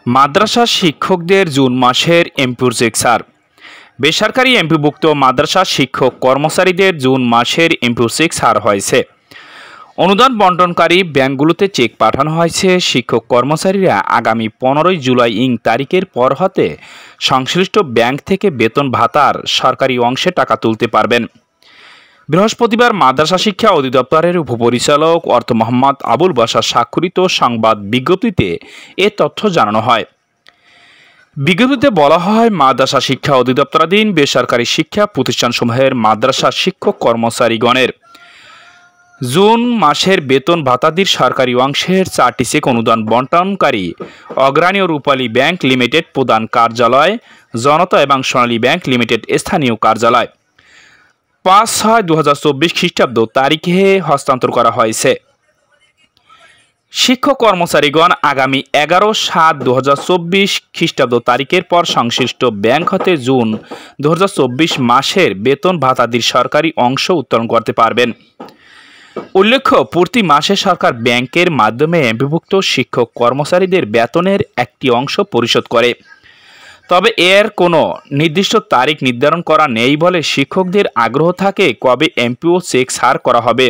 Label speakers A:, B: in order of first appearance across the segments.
A: মাদ্রাসা শিক্ষকদের জুন মাসের এমপিওর চেক ছাড়। বেসরকারি এমপিভুক্ত মাদ্রাসা শিক্ষক কর্মচারীদের জুন মাসের এমপিওর চেক ছাড় হয়েছে। অনুদান বন্টনকারী ব্যাংকগুলোতে চেক পাঠানো হয়েছে। শিক্ষক কর্মচারীরা আগামী 15 জুলাই তারিখের পর হতে সংশ্লিষ্ট ব্যাংক থেকে বেতন ভাতার সরকারি অংশে টাকা তুলতে পারবেন। বৃহস্পতিবার মাদ্রাসা শিক্ষা অধিদপ্তরের উপপরিচালক অর্থ মোহাম্মদ আবুল বাশার স্বাক্ষরিত সংবাদ বিজ্ঞপ্তিতে এ তথ্য জানানো হয়। বিজ্ঞপ্তিতে বলা হয়, মাদ্রাসা শিক্ষা অধিদপ্তরাধীন বেসরকারি শিক্ষা প্রতিষ্ঠানসমূহের মাদ্রাসা শিক্ষক কর্মচারীগণের জুন মাসের বেতন ভাতাদির সরকারি অংশের 4টি চেক অনুদান বন্টনকারী অগ্রণী ও রূপালী ব্যাংক লিমিটেড প্রধান কার্যালয়, জনতা এবং সোনালী ব্যাংক লিমিটেড স্থানীয় কার্যালয় 5/6/2024 খ্রিস্টাব্দ তারিখে হস্তান্তর করা হয়েছে। শিক্ষক কর্মচারীগণ আগামী 11/7/2024 খ্রিস্টাব্দ তারিখের পর সংশ্লিষ্ট ব্যাংক হতে জুন 2024 মাসের বেতন ভাতাদির সরকারি অংশ উত্তোলন করতে পারবেন। উল্লেখ্য, প্রতি মাসে সরকার ব্যাংকের মাধ্যমে এমপিভুক্ত শিক্ষক কর্মচারীদের বেতনের একটি অংশ পরিশোধ করে। তবে এর কোনো নির্দিষ্ট তারিখ নির্ধারণ করা নেই বলে শিক্ষকদের আগ্রহ থাকে কবে এমপিও চেক ছাড় করা হবে।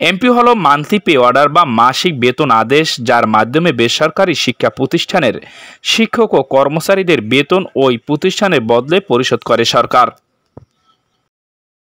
A: এমপিও হলো মান্থলি পে অর্ডার বা মাসিক বেতন আদেশ, যার মাধ্যমে বেসরকারি শিক্ষা প্রতিষ্ঠানের শিক্ষক ও কর্মচারীদের বেতন ওই প্রতিষ্ঠানের বদলে পরিশোধ করে সরকার।